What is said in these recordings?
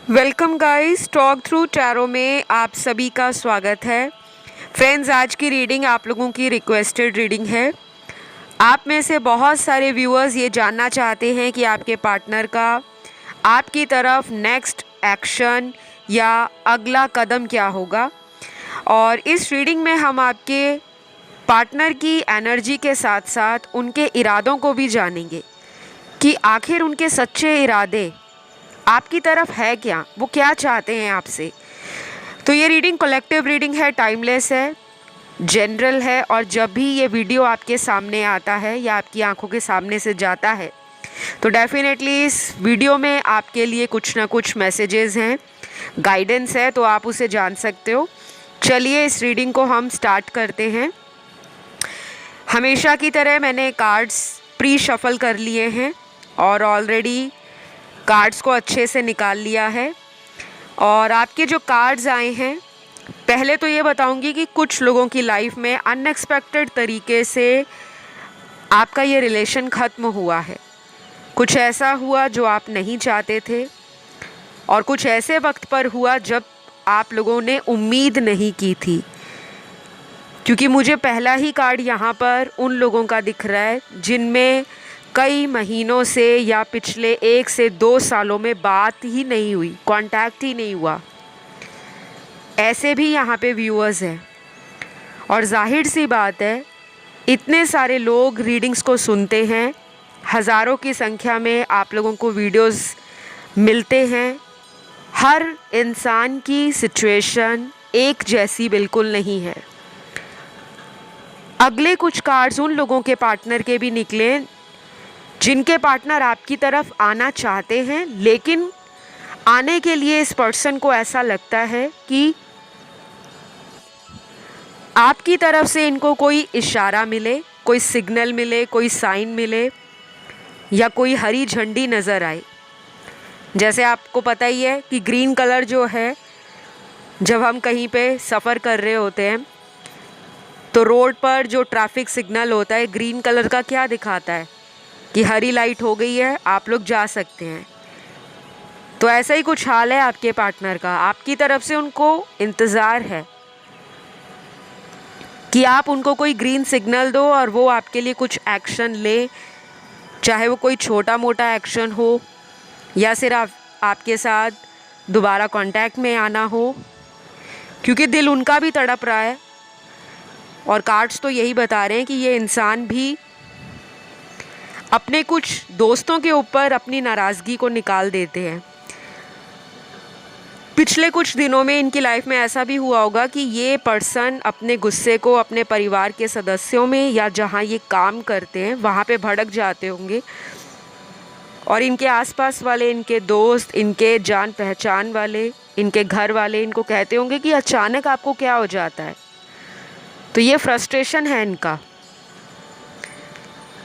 Welcome guys, talk through tarot में आप सभी का स्वागत है। फ्रेंड्स, आज की रीडिंग आप लोगों की रिक्वेस्टेड रीडिंग है। आप में से बहुत सारे व्यूअर्स ये जानना चाहते हैं कि आपके पार्टनर का आपकी तरफ नेक्स्ट एक्शन या अगला कदम क्या होगा। और इस रीडिंग में हम आपके पार्टनर की एनर्जी के साथ साथ उनके इरादों को भी जानेंगे कि आखिर उनके सच्चे इरादे आपकी तरफ है क्या, वो क्या चाहते हैं आपसे। तो ये रीडिंग कलेक्टिव रीडिंग है, टाइमलेस है, जनरल है। और जब भी ये वीडियो आपके सामने आता है या आपकी आंखों के सामने से जाता है तो डेफिनेटली इस वीडियो में आपके लिए कुछ ना कुछ मैसेजेस हैं, गाइडेंस है, तो आप उसे जान सकते हो। चलिए इस रीडिंग को हम स्टार्ट करते हैं। हमेशा की तरह मैंने कार्ड्स प्री शफल कर लिए हैं और ऑलरेडी कार्ड्स को अच्छे से निकाल लिया है। और आपके जो कार्ड्स आए हैं, पहले तो ये बताऊंगी कि कुछ लोगों की लाइफ में अनएक्सपेक्टेड तरीके से आपका ये रिलेशन ख़त्म हुआ है। कुछ ऐसा हुआ जो आप नहीं चाहते थे और कुछ ऐसे वक्त पर हुआ जब आप लोगों ने उम्मीद नहीं की थी। क्योंकि मुझे पहला ही कार्ड यहाँ पर उन लोगों का दिख रहा है जिनमें कई महीनों से या पिछले 1 से 2 सालों में बात ही नहीं हुई, कांटेक्ट ही नहीं हुआ। ऐसे भी यहाँ पे व्यूअर्स हैं। और जाहिर सी बात है, इतने सारे लोग रीडिंग्स को सुनते हैं, हज़ारों की संख्या में आप लोगों को वीडियोस मिलते हैं। हर इंसान की सिचुएशन एक जैसी बिल्कुल नहीं है। अगले कुछ कार्ड्स उन लोगों के पार्टनर के भी निकले जिनके पार्टनर आपकी तरफ आना चाहते हैं, लेकिन आने के लिए इस पर्सन को ऐसा लगता है कि आपकी तरफ से इनको कोई इशारा मिले, कोई सिग्नल मिले, कोई साइन मिले या कोई हरी झंडी नज़र आए। जैसे आपको पता ही है कि ग्रीन कलर जो है, जब हम कहीं पे सफ़र कर रहे होते हैं तो रोड पर जो ट्रैफिक सिग्नल होता है, ग्रीन कलर का क्या दिखाता है कि हरी लाइट हो गई है, आप लोग जा सकते हैं। तो ऐसा ही कुछ हाल है आपके पार्टनर का। आपकी तरफ से उनको इंतज़ार है कि आप उनको कोई ग्रीन सिग्नल दो और वो आपके लिए कुछ एक्शन ले, चाहे वो कोई छोटा मोटा एक्शन हो या सिर्फ आपके साथ दोबारा कांटेक्ट में आना हो, क्योंकि दिल उनका भी तड़प रहा है। और कार्ड्स तो यही बता रहे हैं कि ये इंसान भी अपने कुछ दोस्तों के ऊपर अपनी नाराज़गी को निकाल देते हैं। पिछले कुछ दिनों में इनकी लाइफ में ऐसा भी हुआ होगा कि ये पर्सन अपने गुस्से को अपने परिवार के सदस्यों में या जहाँ ये काम करते हैं वहाँ पे भड़क जाते होंगे और इनके आसपास वाले, इनके दोस्त, इनके जान पहचान वाले, इनके घर वाले इनको कहते होंगे कि अचानक आपको क्या हो जाता है। तो ये फ्रस्ट्रेशन है इनका,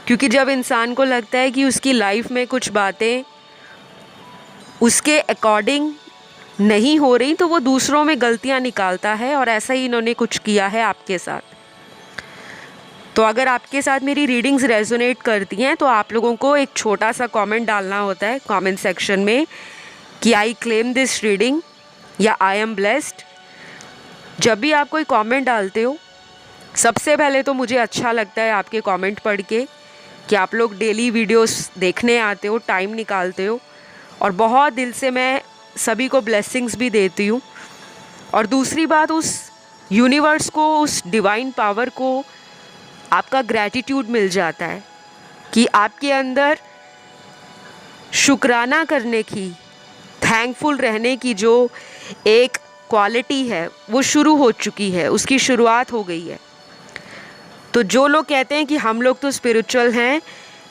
क्योंकि जब इंसान को लगता है कि उसकी लाइफ में कुछ बातें उसके अकॉर्डिंग नहीं हो रही तो वो दूसरों में गलतियां निकालता है, और ऐसा ही इन्होंने कुछ किया है आपके साथ। तो अगर आपके साथ मेरी रीडिंग्स रेजोनेट करती हैं तो आप लोगों को एक छोटा सा कमेंट डालना होता है कमेंट सेक्शन में कि आई क्लेम दिस रीडिंग या आई एम ब्लेस्ड। जब भी आप कोई कमेंट डालते हो, सबसे पहले तो मुझे अच्छा लगता है आपके कमेंट पढ़ के कि आप लोग डेली वीडियोस देखने आते हो, टाइम निकालते हो, और बहुत दिल से मैं सभी को ब्लेसिंग्स भी देती हूँ। और दूसरी बात, उस यूनिवर्स को, उस डिवाइन पावर को आपका ग्रैटिट्यूड मिल जाता है कि आपके अंदर शुक्राना करने की, थैंकफुल रहने की जो एक क्वालिटी है वो शुरू हो चुकी है, उसकी शुरुआत हो गई है। तो जो लोग कहते हैं कि हम लोग तो स्पिरिचुअल हैं,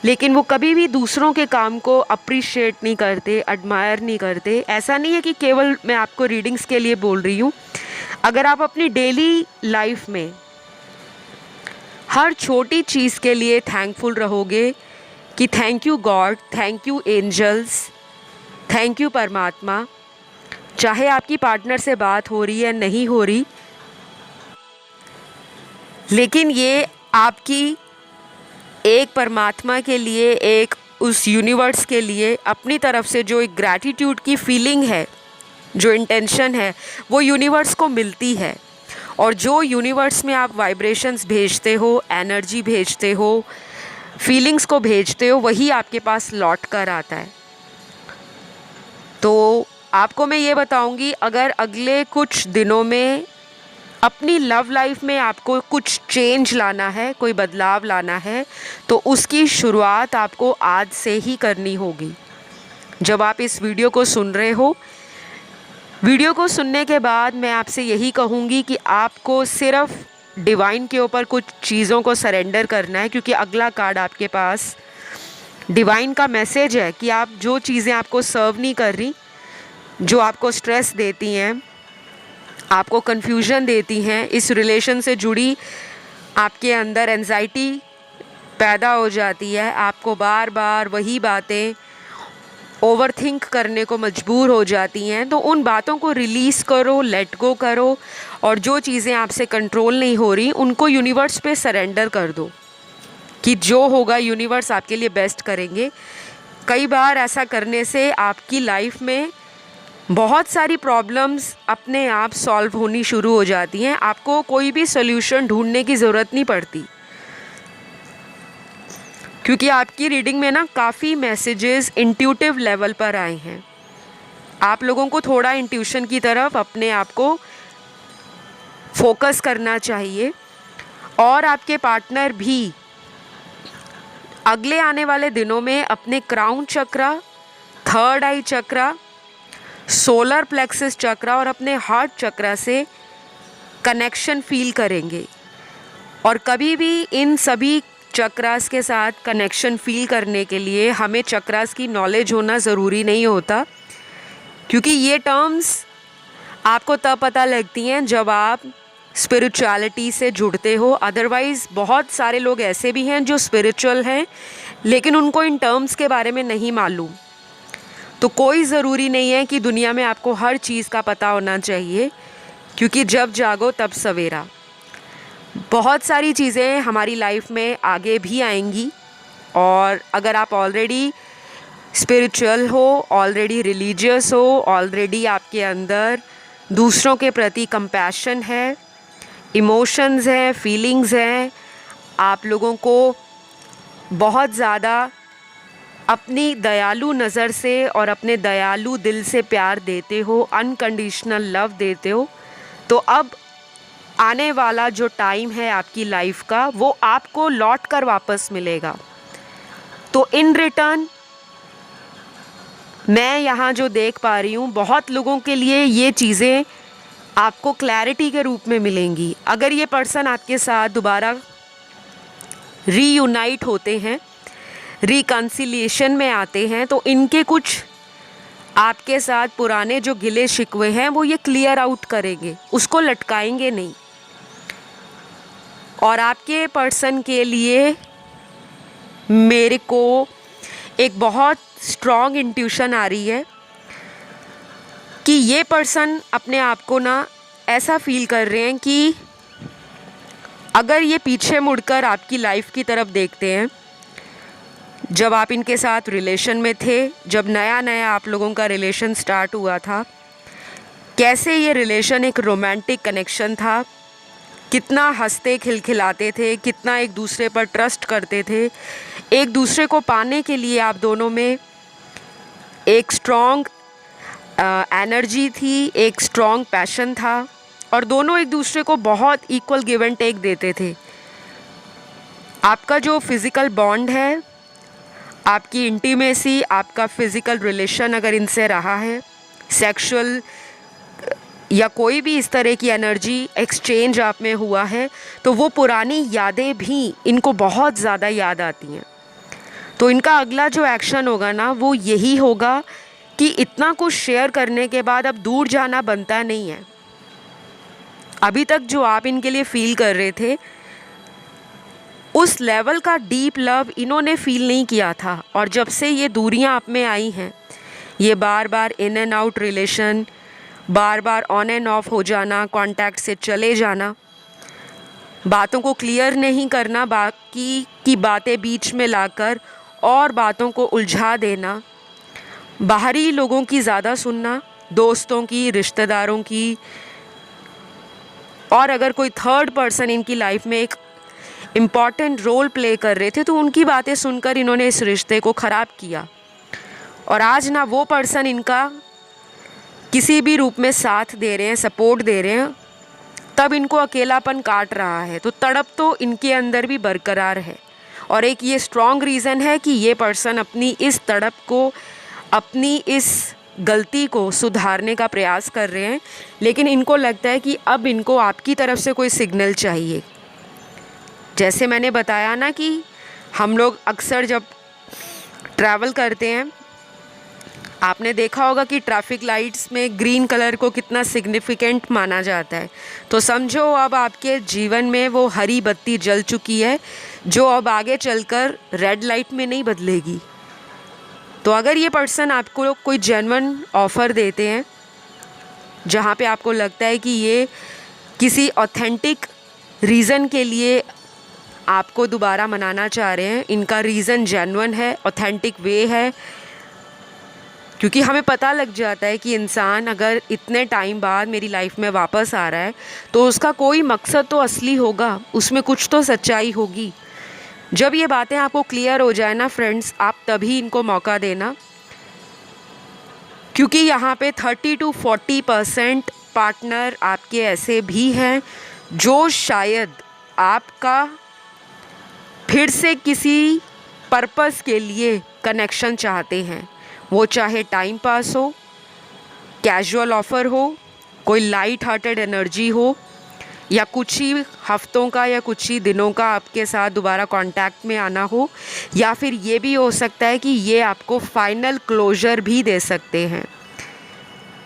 लेकिन वो कभी भी दूसरों के काम को अप्रिशिएट नहीं करते, एडमायर नहीं करते, ऐसा नहीं है कि केवल मैं आपको रीडिंग्स के लिए बोल रही हूँ। अगर आप अपनी डेली लाइफ में हर छोटी चीज़ के लिए थैंकफुल रहोगे कि thank you God, thank you angels, thank you परमात्मा, चाहे आपकी पार्टनर से बात हो रही है नहीं हो रही, लेकिन ये आपकी एक परमात्मा के लिए, एक उस यूनिवर्स के लिए अपनी तरफ से जो एक ग्रैटिट्यूड की फीलिंग है जो इंटेंशन है वो यूनिवर्स को मिलती है। और जो यूनिवर्स में आप वाइब्रेशंस भेजते हो, एनर्जी भेजते हो, फीलिंग्स को भेजते हो, वही आपके पास लौट कर आता है। तो आपको मैं ये बताऊंगी, अगर अगले कुछ दिनों में अपनी लव लाइफ में आपको कुछ चेंज लाना है, कोई बदलाव लाना है, तो उसकी शुरुआत आपको आज से ही करनी होगी। जब आप इस वीडियो को सुन रहे हो, वीडियो को सुनने के बाद मैं आपसे यही कहूँगी कि आपको सिर्फ डिवाइन के ऊपर कुछ चीज़ों को सरेंडर करना है, क्योंकि अगला कार्ड आपके पास डिवाइन का मैसेज है कि आप जो चीज़ें आपको सर्व नहीं कर रही, जो आपको स्ट्रेस देती हैं, आपको कन्फ्यूजन देती हैं, इस रिलेशन से जुड़ी आपके अंदर एंजाइटी पैदा हो जाती है, आपको बार बार वही बातें ओवरथिंक करने को मजबूर हो जाती हैं, तो उन बातों को रिलीज़ करो, लेट गो करो, और जो चीज़ें आपसे कंट्रोल नहीं हो रही उनको यूनिवर्स पे सरेंडर कर दो कि जो होगा यूनिवर्स आपके लिए बेस्ट करेंगे। कई बार ऐसा करने से आपकी लाइफ में बहुत सारी प्रॉब्लम्स अपने आप सॉल्व होनी शुरू हो जाती हैं। आपको कोई भी सॉल्यूशन ढूंढने की ज़रूरत नहीं पड़ती, क्योंकि आपकी रीडिंग में ना काफ़ी मैसेजेस इंट्यूटिव लेवल पर आए हैं। आप लोगों को थोड़ा इंट्यूशन की तरफ अपने आप को फोकस करना चाहिए, और आपके पार्टनर भी अगले आने वाले दिनों में अपने क्राउन चक्रा, थर्ड आई चक्रा, सोलर प्लेक्सस चक्रा और अपने हार्ट चक्रा से कनेक्शन फील करेंगे। और कभी भी इन सभी चक्रास के साथ कनेक्शन फील करने के लिए हमें चक्रास की नॉलेज होना ज़रूरी नहीं होता, क्योंकि ये टर्म्स आपको तब पता लगती हैं जब आप स्पिरिचुअलिटी से जुड़ते हो। अदरवाइज़ बहुत सारे लोग ऐसे भी हैं जो स्पिरिचुअल हैं लेकिन उनको इन टर्म्स के बारे में नहीं मालूम। तो कोई ज़रूरी नहीं है कि दुनिया में आपको हर चीज़ का पता होना चाहिए, क्योंकि जब जागो तब सवेरा। बहुत सारी चीज़ें हमारी लाइफ में आगे भी आएंगी, और अगर आप ऑलरेडी स्पिरिचुअल हो, ऑलरेडी रिलीजियस हो, ऑलरेडी आपके अंदर दूसरों के प्रति कंपैशन है, इमोशंस हैं, फीलिंग्स हैं, आप लोगों को बहुत ज़्यादा अपनी दयालु नज़र से और अपने दयालु दिल से प्यार देते हो, अनकंडीशनल लव देते हो, तो अब आने वाला जो टाइम है आपकी लाइफ का, वो आपको लौट कर वापस मिलेगा। तो इन रिटर्न मैं यहाँ जो देख पा रही हूँ, बहुत लोगों के लिए ये चीज़ें आपको क्लैरिटी के रूप में मिलेंगी। अगर ये पर्सन आपके साथ दोबारा रीयूनाइट होते हैं, रिकन्सिलिएशन में आते हैं, तो इनके कुछ आपके साथ पुराने जो गिले शिकवे हैं वो ये क्लियर आउट करेंगे, उसको लटकाएंगे नहीं। और आपके पर्सन के लिए मेरे को एक बहुत स्ट्रॉन्ग इंट्यूशन आ रही है कि ये पर्सन अपने आप को ना ऐसा फील कर रहे हैं कि अगर ये पीछे मुड़कर आपकी लाइफ की तरफ देखते हैं, जब आप इनके साथ रिलेशन में थे, जब नया नया आप लोगों का रिलेशन स्टार्ट हुआ था, कैसे ये रिलेशन एक रोमांटिक कनेक्शन था, कितना हंसते खिलखिलाते थे, कितना एक दूसरे पर ट्रस्ट करते थे, एक दूसरे को पाने के लिए आप दोनों में एक स्ट्रॉन्ग एनर्जी थी, एक स्ट्रॉन्ग पैशन था, और दोनों एक दूसरे को बहुत इक्वल गिव एंड टेक देते थे। आपका जो फिज़िकल बॉन्ड है, आपकी इंटीमेसी, आपका फ़िज़िकल रिलेशन अगर इनसे रहा है, सेक्सुअल या कोई भी इस तरह की एनर्जी एक्सचेंज आप में हुआ है, तो वो पुरानी यादें भी इनको बहुत ज़्यादा याद आती हैं। तो इनका अगला जो एक्शन होगा ना, वो यही होगा कि इतना कुछ शेयर करने के बाद अब दूर जाना बनता नहीं है। अभी तक जो आप इनके लिए फ़ील कर रहे थे, उस लेवल का डीप लव इन्होंने फ़ील नहीं किया था। और जब से ये दूरियां आप में आई हैं, ये बार बार इन एंड आउट रिलेशन, बार बार ऑन एंड ऑफ हो जाना, कांटेक्ट से चले जाना, बातों को क्लियर नहीं करना, बाकी की बातें बीच में लाकर और बातों को उलझा देना, बाहरी लोगों की ज़्यादा सुनना, दोस्तों की, रिश्तेदारों की, और अगर कोई थर्ड पर्सन इनकी लाइफ में एक इम्पॉर्टेंट रोल प्ले कर रहे थे तो उनकी बातें सुनकर इन्होंने इस रिश्ते को ख़राब किया। और आज ना वो पर्सन इनका किसी भी रूप में साथ दे रहे हैं, सपोर्ट दे रहे हैं, तब इनको अकेलापन काट रहा है। तो तड़प तो इनके अंदर भी बरकरार है। और एक ये स्ट्रॉन्ग रीज़न है कि ये पर्सन अपनी इस तड़प को, अपनी इस गलती को सुधारने का प्रयास कर रहे हैं, लेकिन इनको लगता है कि अब इनको आपकी तरफ से कोई सिग्नल चाहिए। जैसे मैंने बताया ना कि हम लोग अक्सर जब ट्रैवल करते हैं, आपने देखा होगा कि ट्रैफिक लाइट्स में ग्रीन कलर को कितना सिग्निफिकेंट माना जाता है। तो समझो अब आपके जीवन में वो हरी बत्ती जल चुकी है, जो अब आगे चलकर रेड लाइट में नहीं बदलेगी। तो अगर ये पर्सन आपको कोई जेन्युइन ऑफ़र देते हैं, जहाँ पे आपको लगता है कि ये किसी ऑथेंटिक रीज़न के लिए आपको दोबारा मनाना चाह रहे हैं, इनका रीज़न जेन्युइन है, ऑथेंटिक वे है, क्योंकि हमें पता लग जाता है कि इंसान अगर इतने टाइम बाद मेरी लाइफ में वापस आ रहा है तो उसका कोई मकसद तो असली होगा, उसमें कुछ तो सच्चाई होगी। जब ये बातें आपको क्लियर हो जाए ना फ्रेंड्स, आप तभी इनको मौका देना, क्योंकि यहाँ पे 30 to 40% पार्टनर आपके ऐसे भी हैं जो शायद आपका फिर से किसी पर्पस के लिए कनेक्शन चाहते हैं। वो चाहे टाइम पास हो, कैजुअल ऑफ़र हो, कोई लाइट हार्टेड एनर्जी हो, या कुछ ही हफ्तों का या कुछ ही दिनों का आपके साथ दोबारा कांटेक्ट में आना हो, या फिर ये भी हो सकता है कि ये आपको फाइनल क्लोजर भी दे सकते हैं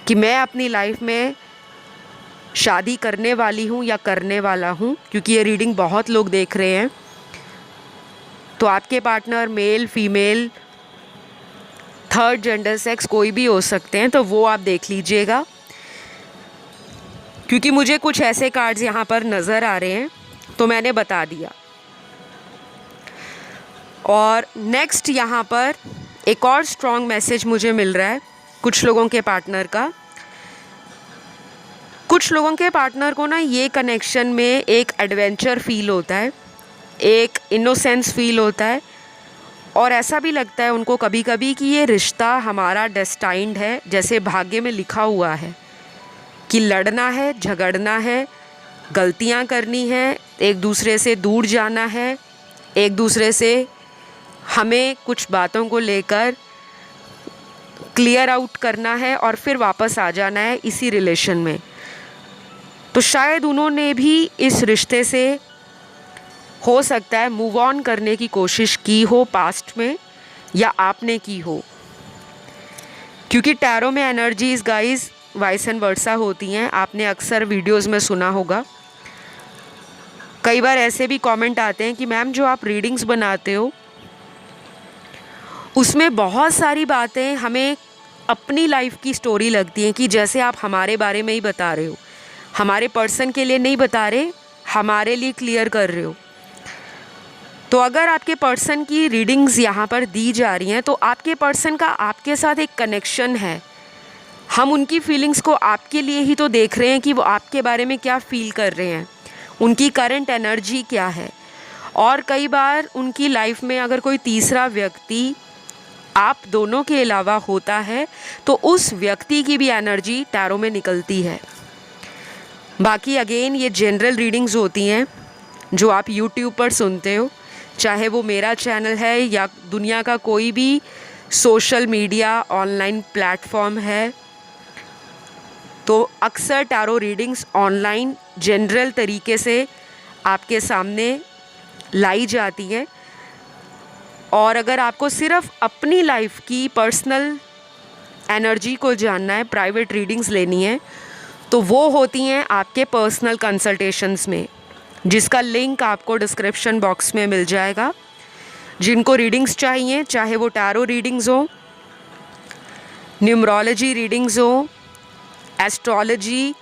कि मैं अपनी लाइफ में शादी करने वाली हूँ या करने वाला हूँ। क्योंकि ये रीडिंग बहुत लोग देख रहे हैं, तो आपके partner male, female, third gender, sex कोई भी हो सकते हैं, तो वो आप देख लीजिएगा, क्योंकि मुझे कुछ ऐसे कार्ड्स यहाँ पर नज़र आ रहे हैं तो मैंने बता दिया। और नेक्स्ट यहाँ पर एक और स्ट्रॉन्ग मैसेज मुझे मिल रहा है कुछ लोगों के पार्टनर का। कुछ लोगों के पार्टनर को ना ये कनेक्शन में एक एडवेंचर फील होता है, एक इनोसेंस फील होता है, और ऐसा भी लगता है उनको कभी कभी कि ये रिश्ता हमारा डेस्टाइंड है, जैसे भाग्य में लिखा हुआ है कि लड़ना है, झगड़ना है, गलतियां करनी है, एक दूसरे से दूर जाना है, एक दूसरे से हमें कुछ बातों को लेकर क्लियर आउट करना है और फिर वापस आ जाना है इसी रिलेशन में। तो शायद उन्होंने भी इस रिश्ते से हो सकता है मूव ऑन करने की कोशिश की हो पास्ट में, या आपने की हो, क्योंकि टैरो में एनर्जीज गाइस वाइस एंड वर्सा होती हैं। आपने अक्सर वीडियोस में सुना होगा। कई बार ऐसे भी कमेंट आते हैं कि मैम जो आप रीडिंग्स बनाते हो उसमें बहुत सारी बातें हमें अपनी लाइफ की स्टोरी लगती हैं, कि जैसे आप हमारे बारे में ही बता रहे हो, हमारे पर्सन के लिए नहीं बता रहे, हमारे लिए क्लियर कर रहे हो। तो अगर आपके पर्सन की रीडिंग्स यहाँ पर दी जा रही हैं तो आपके पर्सन का आपके साथ एक कनेक्शन है। हम उनकी फीलिंग्स को आपके लिए ही तो देख रहे हैं कि वो आपके बारे में क्या फ़ील कर रहे हैं, उनकी करंट एनर्जी क्या है। और कई बार उनकी लाइफ में अगर कोई तीसरा व्यक्ति आप दोनों के अलावा होता है तो उस व्यक्ति की भी एनर्जी टैरो में निकलती है। बाकी अगेन ये जनरल रीडिंग्स होती हैं जो आप यूट्यूब पर सुनते हो, चाहे वो मेरा चैनल है या दुनिया का कोई भी सोशल मीडिया ऑनलाइन प्लेटफॉर्म है। तो अक्सर टैरो रीडिंग्स ऑनलाइन जनरल तरीके से आपके सामने लाई जाती हैं, और अगर आपको सिर्फ अपनी लाइफ की पर्सनल एनर्जी को जानना है, प्राइवेट रीडिंग्स लेनी है, तो वो होती हैं आपके पर्सनल कंसल्टेशंस में, जिसका लिंक आपको डिस्क्रिप्शन बॉक्स में मिल जाएगा। जिनको रीडिंग्स चाहिए, चाहे वो टैरो रीडिंग्स हो, न्यूमरोलॉजी रीडिंग्स हो, एस्ट्रोलॉजी,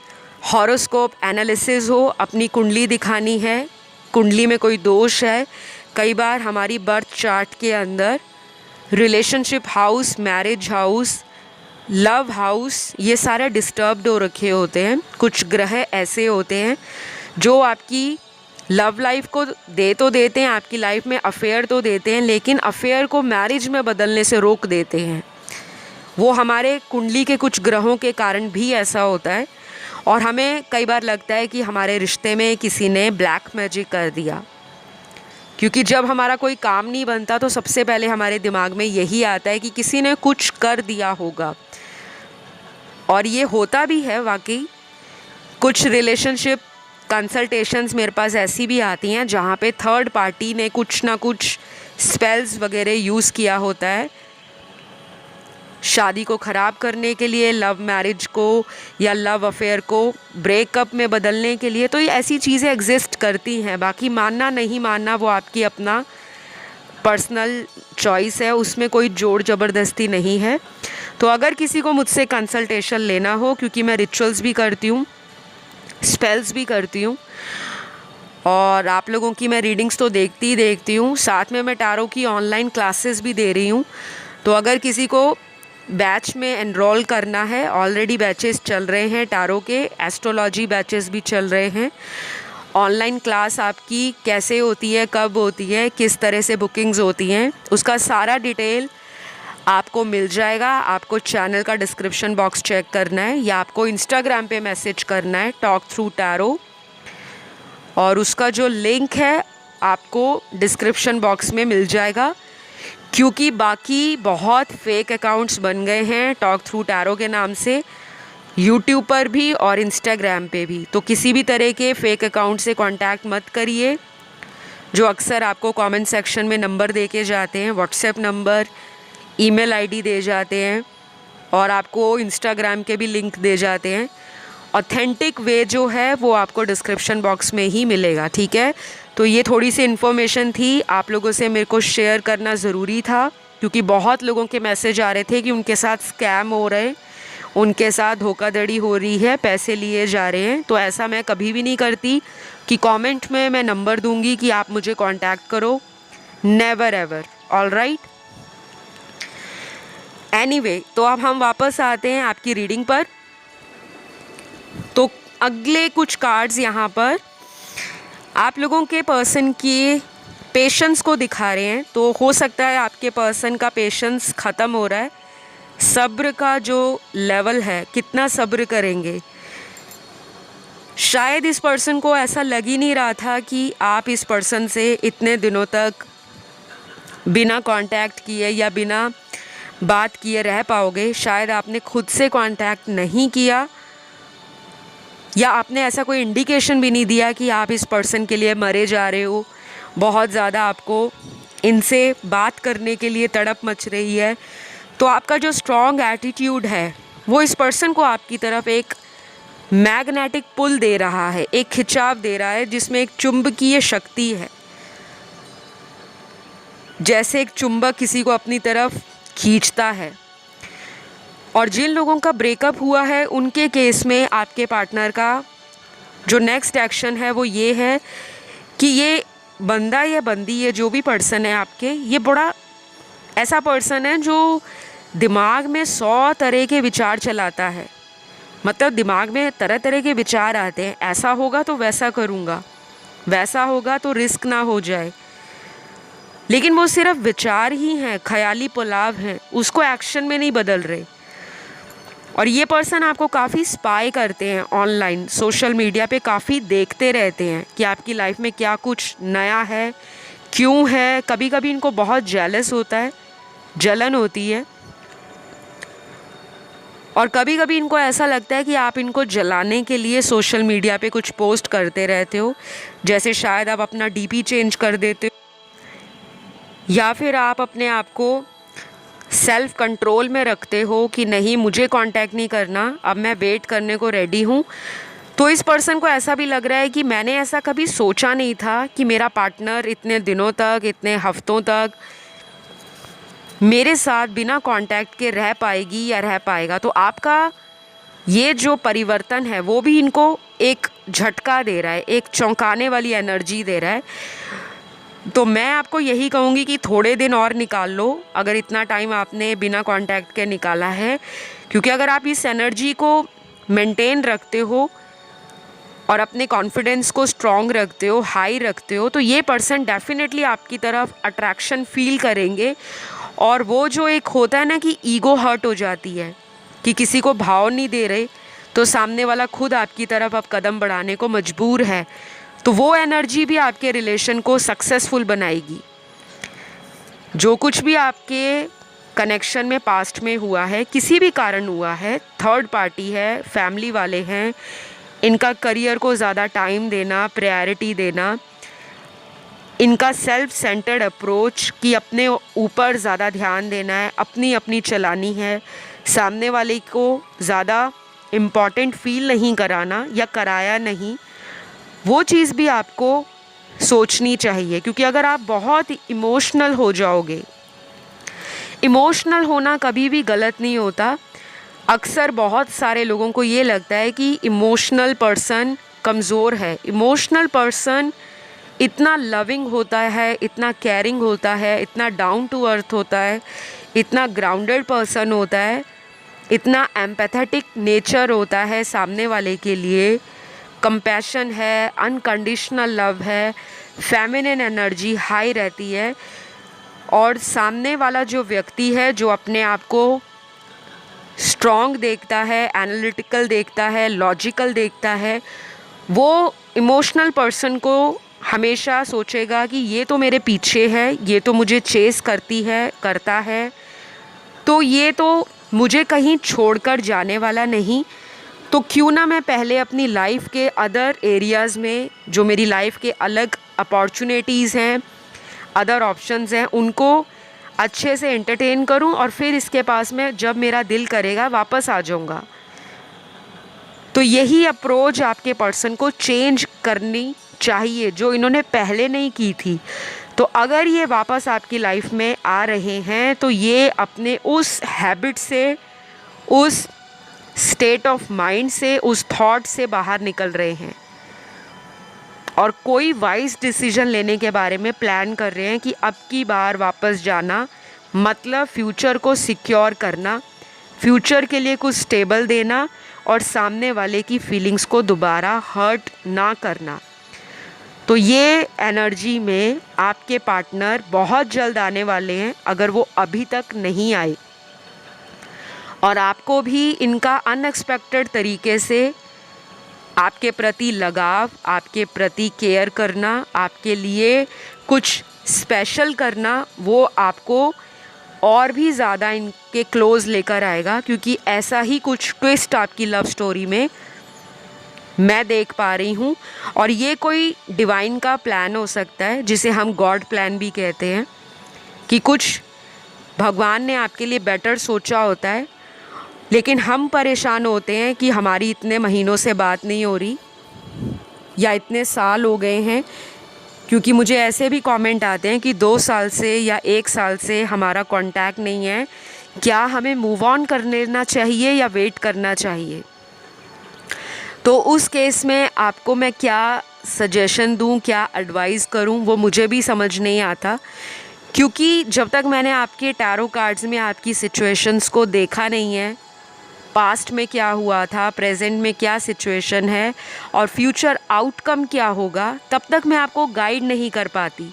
हॉरोस्कोप एनालिसिस हो, अपनी कुंडली दिखानी है, कुंडली में कोई दोष है। कई बार हमारी बर्थ चार्ट के अंदर relationship house, marriage house, love house, ये सारे डिस्टर्ब्ड हो रखे होते हैं। कुछ ग्रह ऐसे होते हैं जो आपकी लव लाइफ को दे तो देते हैं, आपकी लाइफ में अफेयर तो देते हैं, लेकिन अफेयर को मैरिज में बदलने से रोक देते हैं। वो हमारे कुंडली के कुछ ग्रहों के कारण भी ऐसा होता है। और हमें कई बार लगता है कि हमारे रिश्ते में किसी ने ब्लैक मैजिक कर दिया, क्योंकि जब हमारा कोई काम नहीं बनता तो सबसे पहले हमारे दिमाग में यही आता है कि किसी ने कुछ कर दिया होगा। और ये होता भी है वाकई। कुछ रिलेशनशिप कंसल्टेशंस मेरे पास ऐसी भी आती हैं जहाँ पे थर्ड पार्टी ने कुछ ना कुछ स्पेल्स वगैरह यूज़ किया होता है शादी को ख़राब करने के लिए, लव मैरिज को या लव अफेयर को ब्रेकअप में बदलने के लिए। तो ये ऐसी चीज़ें एग्जिस्ट करती हैं। बाकी मानना नहीं मानना वो आपकी अपना पर्सनल चॉइस है, उसमें कोई जोर ज़बरदस्ती नहीं है। तो अगर किसी को मुझसे कंसल्टेशन लेना हो, क्योंकि मैं रिचुअल्स भी करती हूँ, स्पेल्स भी करती हूँ, और आप लोगों की मैं रीडिंग्स तो देखती हूँ, साथ में मैं टैरो की ऑनलाइन क्लासेस भी दे रही हूँ। तो अगर किसी को बैच में एनरोल करना है, ऑलरेडी बैचेस चल रहे हैं टैरो के, एस्ट्रोलॉजी बैचेस भी चल रहे हैं। ऑनलाइन क्लास आपकी कैसे होती है, कब होती है, किस तरह से बुकिंग्स होती हैं, उसका सारा डिटेल आपको मिल जाएगा। आपको चैनल का डिस्क्रिप्शन बॉक्स चेक करना है या आपको इंस्टाग्राम पे मैसेज करना है टॉक थ्रू टैरो, और उसका जो लिंक है आपको डिस्क्रिप्शन बॉक्स में मिल जाएगा। क्योंकि बाकी बहुत फेक अकाउंट्स बन गए हैं टॉक थ्रू टैरो के नाम से, यूट्यूब पर भी और इंस्टाग्राम पे भी। तो किसी भी तरह के फेक अकाउंट से कांटेक्ट मत करिए। जो अक्सर आपको कमेंट सेक्शन में नंबर दे के जाते हैं, व्हाट्सएप नंबर, ईमेल आईडी दे जाते हैं, और आपको इंस्टाग्राम के भी लिंक दे जाते हैं। ऑथेंटिक वे जो है वो आपको डिस्क्रिप्शन बॉक्स में ही मिलेगा, ठीक है। तो ये थोड़ी सी इन्फॉर्मेशन थी, आप लोगों से मेरे को शेयर करना ज़रूरी था, क्योंकि बहुत लोगों के मैसेज आ रहे थे कि उनके साथ स्कैम हो रहे हैं, उनके साथ धोखाधड़ी हो रही है, पैसे लिए जा रहे हैं। तो ऐसा मैं कभी भी नहीं करती कि कमेंट में मैं नंबर दूंगी कि आप मुझे कांटेक्ट करो, never ever. All right, anyway, तो अब हम वापस आते हैं आपकी रीडिंग पर। तो अगले कुछ कार्ड्स यहाँ पर आप लोगों के पर्सन की पेशेंस को दिखा रहे हैं। तो हो सकता है आपके पर्सन का पेशेंस ख़त्म हो रहा है। सब्र का जो लेवल है, कितना सब्र करेंगे। शायद इस पर्सन को ऐसा लग ही नहीं रहा था कि आप इस पर्सन से इतने दिनों तक बिना कांटेक्ट किए या बिना बात किए रह पाओगे। शायद आपने खुद से कांटेक्ट नहीं किया, या आपने ऐसा कोई इंडिकेशन भी नहीं दिया कि आप इस पर्सन के लिए मरे जा रहे हो। बहुत ज़्यादा आपको इनसे बात करने के लिए तड़प मच रही है। तो आपका जो स्ट्रॉन्ग एटीट्यूड है वो इस पर्सन को आपकी तरफ एक मैग्नेटिक पुल दे रहा है, एक खिंचाव दे रहा है, जिसमें एक चुंबकीय शक्ति है। जैसे एक चुंबक किसी को अपनी तरफ खींचता है। और जिन लोगों का ब्रेकअप हुआ है उनके केस में आपके पार्टनर का जो नेक्स्ट एक्शन है वो ये है कि ये बंदा या बंदी, ये जो भी पर्सन है आपके, ये बड़ा ऐसा पर्सन है जो दिमाग में 100 तरह के विचार चलाता है। मतलब दिमाग में तरह तरह के विचार आते हैं, ऐसा होगा तो वैसा करूँगा, वैसा होगा तो रिस्क ना हो जाए। लेकिन वो सिर्फ विचार ही हैं, ख्याली पुलाव हैं, उसको एक्शन में नहीं बदल रहे। और ये पर्सन आपको काफ़ी स्पाई करते हैं ऑनलाइन, सोशल मीडिया पे काफ़ी देखते रहते हैं कि आपकी लाइफ में क्या कुछ नया है, क्यों है। कभी कभी इनको बहुत जेलस होता है, जलन होती है, और कभी कभी इनको ऐसा लगता है कि आप इनको जलाने के लिए सोशल मीडिया पे कुछ पोस्ट करते रहते हो। जैसे शायद आप अपना डीपी चेंज कर देते हो, या फिर आप अपने आप को सेल्फ कंट्रोल में रखते हो कि नहीं, मुझे कांटेक्ट नहीं करना, अब मैं वेट करने को रेडी हूँ। तो इस पर्सन को ऐसा भी लग रहा है कि मैंने ऐसा कभी सोचा नहीं था कि मेरा पार्टनर इतने दिनों तक, इतने हफ्तों तक मेरे साथ बिना कांटेक्ट के रह पाएगी या रह पाएगा। तो आपका ये जो परिवर्तन है वो भी इनको एक झटका दे रहा है, एक चौंकाने वाली एनर्जी दे रहा है। तो मैं आपको यही कहूँगी कि थोड़े दिन और निकाल लो, अगर इतना टाइम आपने बिना कांटेक्ट के निकाला है, क्योंकि अगर आप इस एनर्जी को मेंटेन रखते हो और अपने कॉन्फिडेंस को स्ट्रॉन्ग रखते हो, हाई रखते हो, तो ये पर्सन डेफिनेटली आपकी तरफ अट्रैक्शन फील करेंगे। और वो जो एक होता है ना कि ईगो हर्ट हो जाती है कि किसी को भाव नहीं दे रहे, तो सामने वाला खुद आपकी तरफ अब कदम बढ़ाने को मजबूर है, तो वो एनर्जी भी आपके रिलेशन को सक्सेसफुल बनाएगी। जो कुछ भी आपके कनेक्शन में पास्ट में हुआ है, किसी भी कारण हुआ है, थर्ड पार्टी है, फैमिली वाले हैं, इनका करियर को ज़्यादा टाइम देना, प्रायोरिटी देना, इनका सेल्फ सेंटर्ड अप्रोच कि अपने ऊपर ज़्यादा ध्यान देना है, अपनी अपनी चलानी है, सामने वाले को ज़्यादा इम्पॉर्टेंट फील नहीं कराना या कराया नहीं, वो चीज़ भी आपको सोचनी चाहिए। क्योंकि अगर आप बहुत इमोशनल हो जाओगे, इमोशनल होना कभी भी गलत नहीं होता। अक्सर बहुत सारे लोगों को ये लगता है कि इमोशनल पर्सन कमज़ोर है। इमोशनल पर्सन इतना लविंग होता है, इतना केयरिंग होता है, इतना डाउन टू अर्थ होता है, इतना ग्राउंडेड पर्सन होता है, इतना एम्पैथेटिक नेचर होता है सामने वाले के लिए, कंपैशन है, अनकंडीशनल लव है, फेमिनिन एनर्जी हाई रहती है। और सामने वाला जो व्यक्ति है, जो अपने आप को स्ट्रॉन्ग देखता है, एनालिटिकल देखता है, लॉजिकल देखता है, वो इमोशनल पर्सन को हमेशा सोचेगा कि ये तो मेरे पीछे है, ये तो मुझे चेस करती है, करता है, तो ये तो मुझे कहीं छोड़कर जाने वाला नहीं, तो क्यों ना मैं पहले अपनी लाइफ के अदर एरियाज़ में, जो मेरी लाइफ के अलग अपॉर्चुनिटीज़ हैं, अदर ऑप्शंस हैं, उनको अच्छे से एंटरटेन करूं और फिर इसके पास में जब मेरा दिल करेगा वापस आ जाऊंगा। तो यही अप्रोच आपके पर्सन को चेंज करनी चाहिए, जो इन्होंने पहले नहीं की थी। तो अगर ये वापस आपकी लाइफ में आ रहे हैं, तो ये अपने उस हैबिट से, उस स्टेट ऑफ माइंड से, उस थॉट से बाहर निकल रहे हैं और कोई वाइज डिसीजन लेने के बारे में प्लान कर रहे हैं कि अब की बार वापस जाना, मतलब फ्यूचर को सिक्योर करना, फ्यूचर के लिए कुछ स्टेबल देना और सामने वाले की फीलिंग्स को दोबारा हर्ट ना करना। तो ये एनर्जी में आपके पार्टनर बहुत जल्द आने वाले हैं, अगर वो अभी तक नहीं आए। और आपको भी इनका अनएक्सपेक्टेड तरीके से आपके प्रति लगाव, आपके प्रति केयर करना, आपके लिए कुछ स्पेशल करना, वो आपको और भी ज़्यादा इनके क्लोज़ लेकर आएगा। क्योंकि ऐसा ही कुछ ट्विस्ट आपकी लव स्टोरी में मैं देख पा रही हूँ। और ये कोई डिवाइन का प्लान हो सकता है, जिसे हम गॉड प्लान भी कहते हैं, कि कुछ भगवान ने आपके लिए बेटर सोचा होता है, लेकिन हम परेशान होते हैं कि हमारी इतने महीनों से बात नहीं हो रही या इतने साल हो गए हैं। क्योंकि मुझे ऐसे भी कमेंट आते हैं कि 2 साल से या 1 साल से हमारा कांटेक्ट नहीं है, क्या हमें मूव ऑन कर लेना चाहिए या वेट करना चाहिए। तो उस केस में आपको मैं क्या सजेशन दूं, क्या एडवाइस करूं, वो मुझे भी समझ नहीं आता। क्योंकि जब तक मैंने आपके टैरो कार्ड्स में आपकी सिचुएशंस को देखा नहीं है, पास्ट में क्या हुआ था, प्रेजेंट में क्या सिचुएशन है और फ्यूचर आउटकम क्या होगा, तब तक मैं आपको गाइड नहीं कर पाती।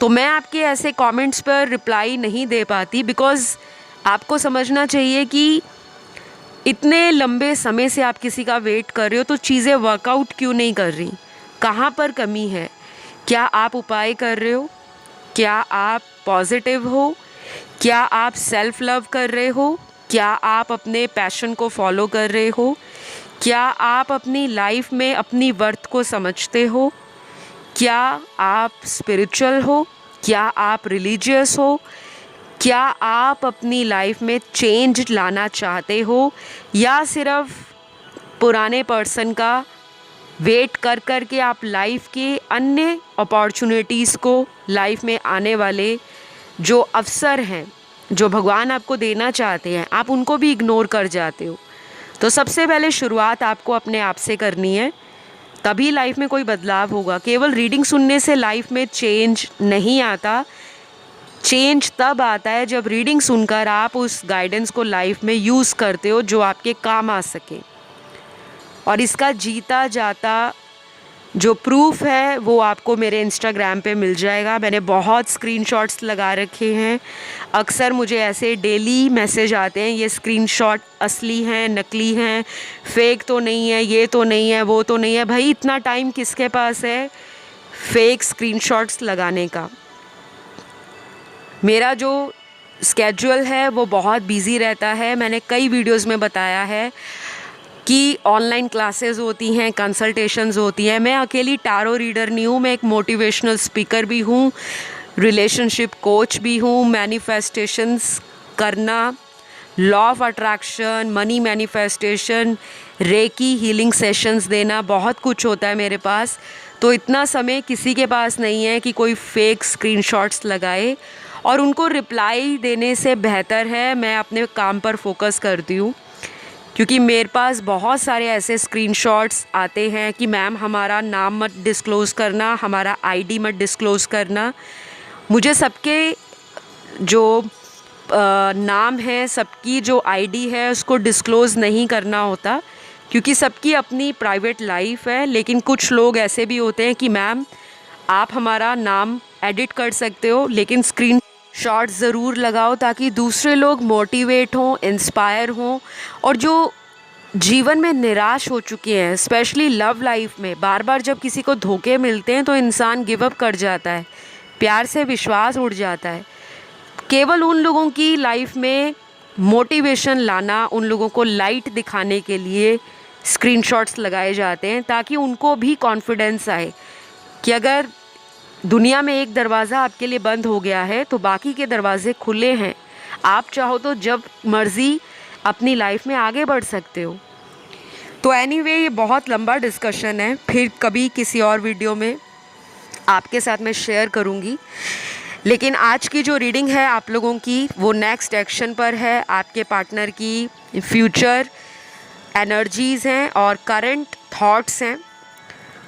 तो मैं आपके ऐसे कमेंट्स पर रिप्लाई नहीं दे पाती, बिकॉज़ आपको समझना चाहिए कि इतने लंबे समय से आप किसी का वेट कर रहे हो, तो चीज़ें वर्कआउट क्यों नहीं कर रही, कहाँ पर कमी है, क्या आप उपाय कर रहे हो, क्या आप पॉजिटिव हो, क्या आप सेल्फ लव कर रहे हो, क्या आप अपने पैशन को फॉलो कर रहे हो, क्या आप अपनी लाइफ में अपनी वर्थ को समझते हो, क्या आप स्पिरिचुअल हो, क्या आप रिलीजियस हो, क्या आप अपनी लाइफ में चेंज लाना चाहते हो, या सिर्फ पुराने पर्सन का वेट कर कर के आप लाइफ के अन्य अपॉर्चुनिटीज़ को, लाइफ में आने वाले जो अवसर हैं, जो भगवान आपको देना चाहते हैं, आप उनको भी इग्नोर कर जाते हो। तो सबसे पहले शुरुआत आपको अपने आप से करनी है, तभी लाइफ में कोई बदलाव होगा। केवल रीडिंग सुनने से लाइफ में चेंज नहीं आता। चेंज तब आता है जब रीडिंग सुनकर आप उस गाइडेंस को लाइफ में यूज़ करते हो जो आपके काम आ सके। और इसका जीता जाता जो प्रूफ है वो आपको मेरे इंस्टाग्राम पे मिल जाएगा। मैंने बहुत स्क्रीनशॉट्स लगा रखे हैं। अक्सर मुझे ऐसे डेली मैसेज आते हैं, ये स्क्रीनशॉट असली हैं, नकली हैं, फेक तो नहीं है, ये तो नहीं है, वो तो नहीं है। भाई इतना टाइम किसके पास है फेक स्क्रीनशॉट्स लगाने का। मेरा जो स्केड्यूल है वो बहुत बिज़ी रहता है। मैंने कई वीडियोस में बताया है कि ऑनलाइन क्लासेस होती हैं, कंसल्टेशंस होती हैं। मैं अकेली टैरो रीडर नहीं हूँ, मैं एक मोटिवेशनल स्पीकर भी हूँ, रिलेशनशिप कोच भी हूँ। मैनिफेस्टेशंस करना, law of attraction, money manifestation, recce healing sessions देना, बहुत कुछ होता है मेरे पास। तो इतना समय किसी के पास नहीं है कि कोई फेक स्क्रीनशॉट्स लगाए, और उनको रिप्लाई देने से बेहतर है मैं अपने काम पर फोकस करती हूँ। क्योंकि मेरे पास बहुत सारे ऐसे स्क्रीनशॉट्स आते हैं कि मैम हमारा नाम मत डिस्क्लोज़ करना, हमारा आईडी मत डिस्क्लोज़ करना। मुझे सबके जो नाम है, सबकी जो आईडी है उसको डिस्क्लोज़ नहीं करना होता, क्योंकि सबकी अपनी प्राइवेट लाइफ है। लेकिन कुछ लोग ऐसे भी होते हैं कि मैम आप हमारा नाम एडिट कर सकते हो, लेकिन स्क्रीन शॉट ज़रूर लगाओ ताकि दूसरे लोग मोटिवेट हों, इंस्पायर हों। और जो जीवन में निराश हो चुके हैं, स्पेशली लव लाइफ में, बार बार जब किसी को धोखे मिलते हैं तो इंसान गिव अप कर जाता है, प्यार से विश्वास उड़ जाता है। केवल उन लोगों की लाइफ में मोटिवेशन लाना, उन लोगों को लाइट दिखाने के लिए स्क्रीनशॉट्स लगाए जाते हैं, ताकि उनको भी कॉन्फिडेंस आए कि अगर दुनिया में एक दरवाज़ा आपके लिए बंद हो गया है तो बाकी के दरवाजे खुले हैं। आप चाहो तो जब मर्ज़ी अपनी लाइफ में आगे बढ़ सकते हो। तो एनीवे ये बहुत लंबा डिस्कशन है, फिर कभी किसी और वीडियो में आपके साथ मैं शेयर करूँगी। लेकिन आज की जो रीडिंग है आप लोगों की वो नेक्स्ट एक्शन पर है। आपके पार्टनर की फ्यूचर एनर्जीज़ हैं और करंट थॉट्स हैं।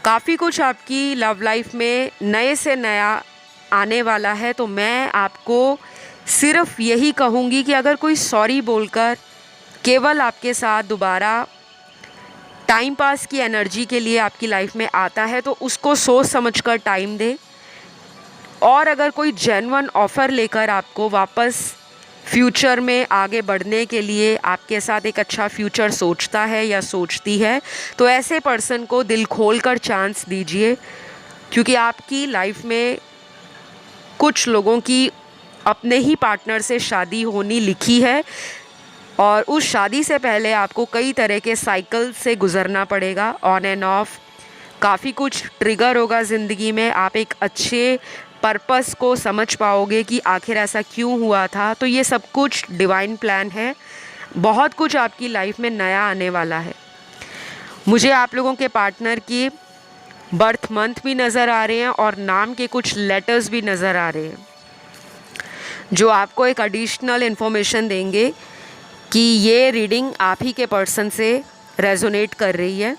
काफ़ी कुछ आपकी लव लाइफ में नए से नया आने वाला है। तो मैं आपको सिर्फ यही कहूँगी कि अगर कोई सॉरी बोलकर केवल आपके साथ दोबारा टाइम पास की एनर्जी के लिए आपकी लाइफ में आता है तो उसको सोच समझकर टाइम दे। और अगर कोई जेन्युइन ऑफ़र लेकर आपको वापस फ्यूचर में आगे बढ़ने के लिए आपके साथ एक अच्छा फ्यूचर सोचता है या सोचती है, तो ऐसे पर्सन को दिल खोलकर चांस दीजिए। क्योंकि आपकी लाइफ में कुछ लोगों की अपने ही पार्टनर से शादी होनी लिखी है, और उस शादी से पहले आपको कई तरह के साइकिल से गुज़रना पड़ेगा, ऑन एंड ऑफ। काफ़ी कुछ ट्रिगर होगा ज़िंदगी में, आप एक अच्छे पर्पस को समझ पाओगे कि आखिर ऐसा क्यों हुआ था। तो ये सब कुछ डिवाइन प्लान है। बहुत कुछ आपकी लाइफ में नया आने वाला है। मुझे आप लोगों के पार्टनर की बर्थ मंथ भी नज़र आ रहे हैं और नाम के कुछ लेटर्स भी नज़र आ रहे हैं, जो आपको एक एडिशनल इन्फॉर्मेशन देंगे कि ये रीडिंग आप ही के पर्सन से रेजोनेट कर रही है।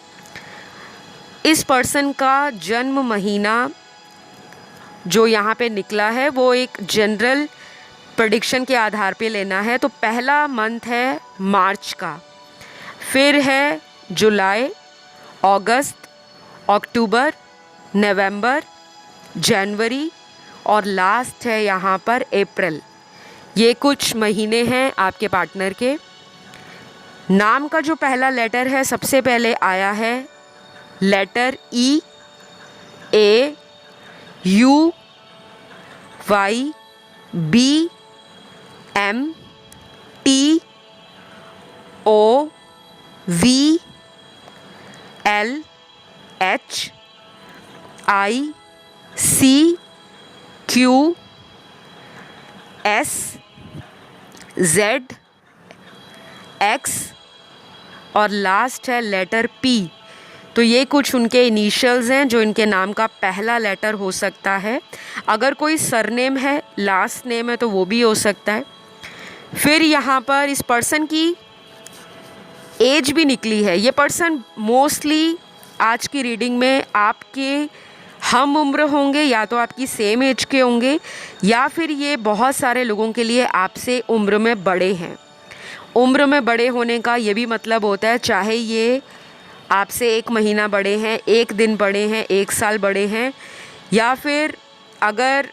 इस पर्सन का जन्म महीना जो यहाँ पे निकला है वो एक जनरल प्रेडिक्शन के आधार पे लेना है। तो पहला मंथ है मार्च का, फिर है जुलाई, अगस्त, अक्टूबर, नवंबर, जनवरी और लास्ट है यहाँ पर अप्रैल। ये कुछ महीने हैं आपके पार्टनर के। नाम का जो पहला लेटर है सबसे पहले आया है letter E, A, U, Y, B, M, T, O, V, L, H, I, C, Q, S, Z, X और लास्ट है लेटर पी। तो ये कुछ उनके इनिशियल्स हैं जो इनके नाम का पहला लेटर हो सकता है। अगर कोई सरनेम है, लास्ट नेम है, तो वो भी हो सकता है। फिर यहाँ पर इस पर्सन की एज भी निकली है। ये पर्सन मोस्टली आज की रीडिंग में आपके हम उम्र होंगे, या तो आपकी सेम एज के होंगे, या फिर ये बहुत सारे लोगों के लिए आपसे उम्र में बड़े हैं। उम्र में बड़े होने का ये भी मतलब होता है, चाहे ये आपसे 1 महीना बड़े हैं, 1 दिन बड़े हैं, 1 साल बड़े हैं, या फिर अगर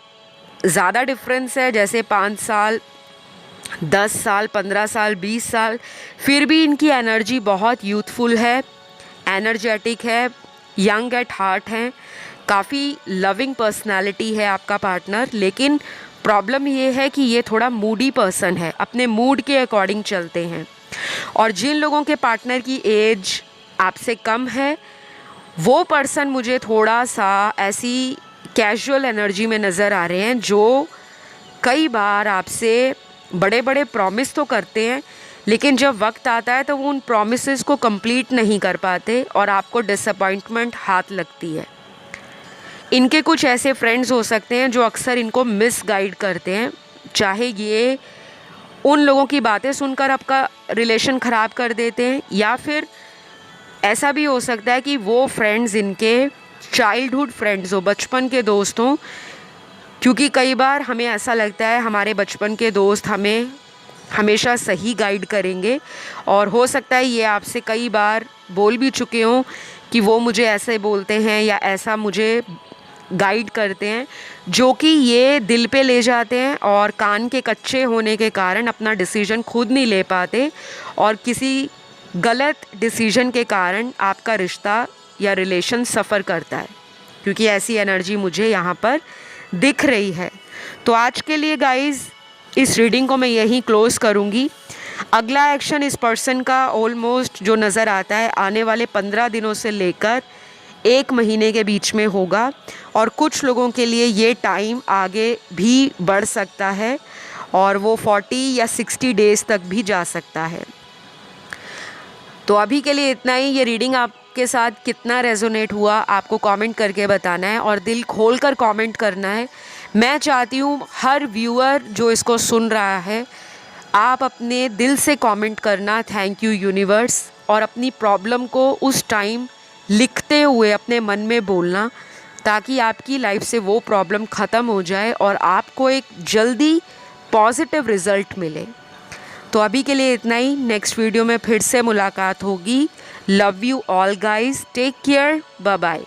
ज़्यादा डिफरेंस है जैसे 5 साल, 10 साल, 15 साल, 20 साल, फिर भी इनकी एनर्जी बहुत यूथफुल है, एनर्जेटिक है, यंग एट हार्ट हैं, काफ़ी लविंग पर्सनालिटी है आपका पार्टनर। लेकिन प्रॉब्लम ये है कि ये थोड़ा मूडी पर्सन है, अपने मूड के अकॉर्डिंग चलते हैं। और जिन लोगों के पार्टनर की एज आपसे कम है, वो पर्सन मुझे थोड़ा सा ऐसी कैजुअल एनर्जी में नज़र आ रहे हैं, जो कई बार आपसे बड़े बड़े प्रॉमिस तो करते हैं, लेकिन जब वक्त आता है तो वो उन प्रॉमिसेस को कंप्लीट नहीं कर पाते और आपको डिसअपॉइंटमेंट हाथ लगती है। इनके कुछ ऐसे फ्रेंड्स हो सकते हैं जो अक्सर इनको मिस गाइड करते हैं, चाहे ये उन लोगों की बातें सुनकर आपका रिलेशन ख़राब कर देते हैं, या फिर ऐसा भी हो सकता है कि वो फ्रेंड्स इनके चाइल्डहुड फ्रेंड्स हो, बचपन के दोस्त हों। क्योंकि कई बार हमें ऐसा लगता है हमारे बचपन के दोस्त हमें हमेशा सही गाइड करेंगे, और हो सकता है ये आपसे कई बार बोल भी चुके हों कि वो मुझे ऐसे बोलते हैं या ऐसा मुझे गाइड करते हैं, जो कि ये दिल पे ले जाते हैं और कान के कच्चे होने के कारण अपना डिसीजन खुद नहीं ले पाते, और किसी गलत डिसीजन के कारण आपका रिश्ता या रिलेशन सफ़र करता है, क्योंकि ऐसी एनर्जी मुझे यहाँ पर दिख रही है। तो आज के लिए गाइज़ इस रीडिंग को मैं यहीं क्लोज़ करूँगी। अगला एक्शन इस पर्सन का ऑलमोस्ट जो नज़र आता है आने वाले 15 दिनों से लेकर 1 महीने के बीच में होगा, और कुछ लोगों के लिए ये टाइम आगे भी बढ़ सकता है और वो 40 या 60 डेज़ तक भी जा सकता है। तो अभी के लिए इतना ही। ये रीडिंग आपके साथ कितना रेजोनेट हुआ आपको कमेंट करके बताना है, और दिल खोलकर कमेंट करना है। मैं चाहती हूँ हर व्यूअर जो इसको सुन रहा है, आप अपने दिल से कमेंट करना थैंक यू यूनिवर्स, और अपनी प्रॉब्लम को उस टाइम लिखते हुए अपने मन में बोलना, ताकि आपकी लाइफ से वो प्रॉब्लम ख़त्म हो जाए और आपको एक जल्दी पॉजिटिव रिज़ल्ट मिले। तो अभी के लिए इतना ही। नेक्स्ट वीडियो में फिर से मुलाकात होगी। Love you all guys, take care, bye bye.